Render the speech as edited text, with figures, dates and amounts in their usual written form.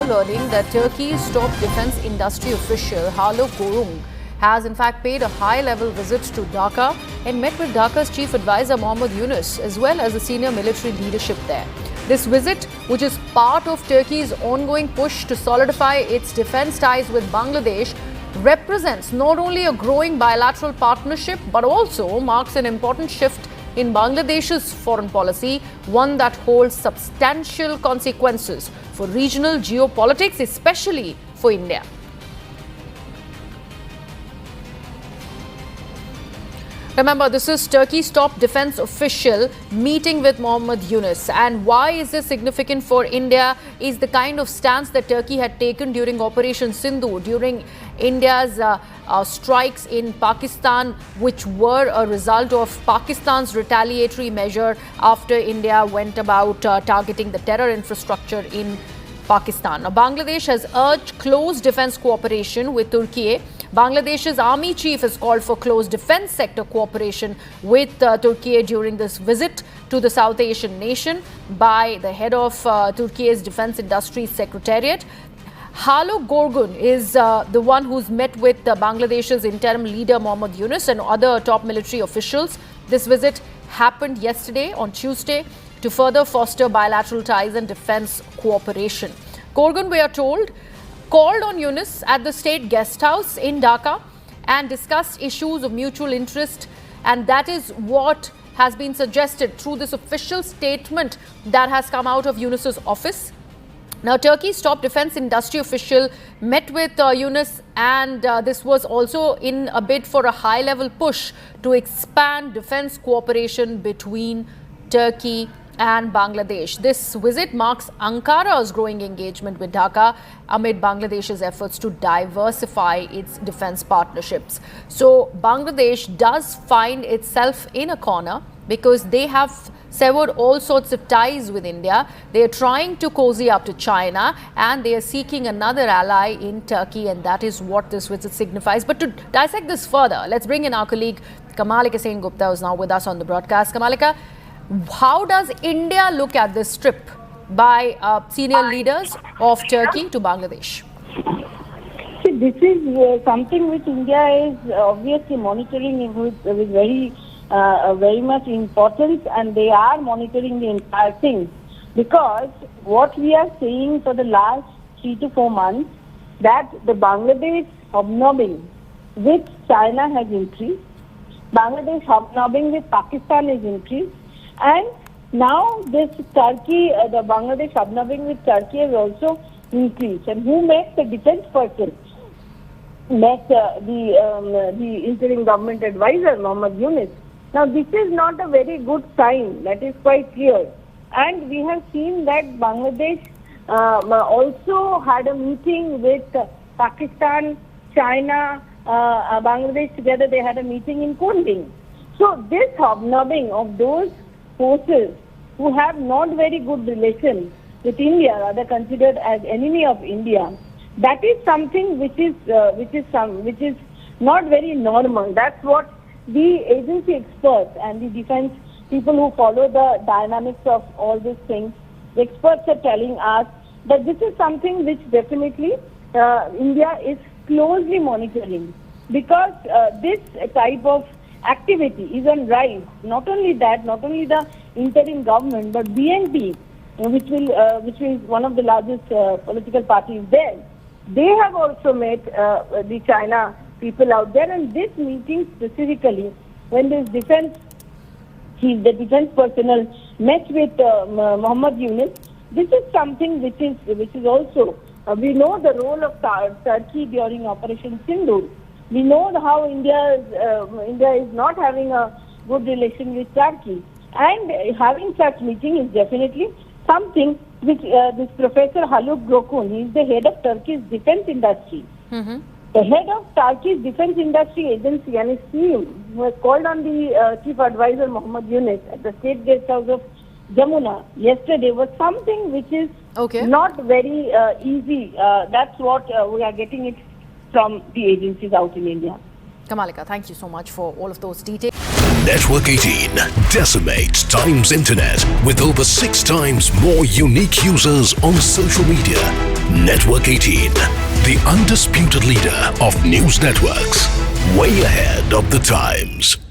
learning that Turkey's top defense industry official, Halo Gorung, has in fact paid a high-level visit to Dhaka and met with Dhaka's chief advisor Mohammed Yunus as well as the senior military leadership there. This visit, which is part of Turkey's ongoing push to solidify its defense ties with Bangladesh, represents not only a growing bilateral partnership but also marks an important shift in Bangladesh's foreign policy, one that holds substantial consequences for regional geopolitics, especially for India. Remember, this is Turkey's top defense official meeting with Mohammed Yunus. And why is this significant for India is the kind of stance that Turkey had taken during Operation Sindhu, during India's strikes in Pakistan, which were a result of Pakistan's retaliatory measure after India went about targeting the terror infrastructure in Pakistan. Now, Bangladesh has urged close defense cooperation with Turkey. Bangladesh's army chief has called for close defense sector cooperation with Turkey during this visit to the South Asian nation by the head of Turkey's defense industry secretariat. Halo Gorgun is the one who's met with Bangladesh's interim leader Mohammed Yunus and other top military officials. This visit happened yesterday on Tuesday to further foster bilateral ties and defense cooperation. Gorgun, we are told, called on Yunus at the state guest house in Dhaka and discussed issues of mutual interest, and that is what has been suggested through this official statement that has come out of Yunus's office. Now, Turkey's top defense industry official met with Yunus, and this was also in a bid for a high-level push to expand defense cooperation between Turkey and Bangladesh. This visit marks Ankara's growing engagement with Dhaka amid Bangladesh's efforts to diversify its defense partnerships. So Bangladesh does find itself in a corner because they have severed all sorts of ties with India. They are trying to cozy up to China and they are seeking another ally in Turkey, and that is what this visit signifies. But to dissect this further, let's bring in our colleague Kamalika Sen-Gupta, who is now with us on the broadcast. Kamalika, how does India look at this trip by senior leaders of Turkey to Bangladesh? See, this is something which India is obviously monitoring with very much importance, and they are monitoring the entire thing, because what we are seeing for the last 3 to 4 months, that the Bangladesh hobnobbing with China has increased, Bangladesh hobnobbing with Pakistan has increased, and now this Turkey, the Bangladesh hobnobbing with Turkey has also increased. And who met the defense person? Met the interim government advisor, Mohammed Yunus. Now, this is not a very good sign, that is quite clear. And we have seen that Bangladesh also had a meeting with Pakistan, China, Bangladesh together. They had a meeting in Kunding. So this hobnobbing of those forces who have not very good relations with India, rather considered as enemy of India, that is something which is not very normal. That's what the agency experts and the defense people who follow the dynamics of all these things, the experts are telling us that this is something which definitely India is closely monitoring, because this type of activity is on rise. Not only that, not only the interim government, but BNP, which is one of the largest political parties there, they have also met the China people out there. And this meeting specifically, when this the defense personnel met with Mohammed Yunus, this is something which is also, we know the role of Turkey during Operation Sindhu. We know how India is not having a good relation with Turkey, and having such meeting is definitely something which this Professor Haluk Gokun, he is the head of Turkey's defense industry. Mm-hmm. The head of Turkey's defense industry agency and his team was called on the chief advisor Mohammed Yunus at the state guest house of Jamuna yesterday, was something which is not very easy. That's what we are getting it from the agencies out in India. Kamalika, thank you so much for all of those details. Network 18 decimates Times Internet with over 6 times more unique users on social media. Network 18, the undisputed leader of news networks. Way ahead of the times.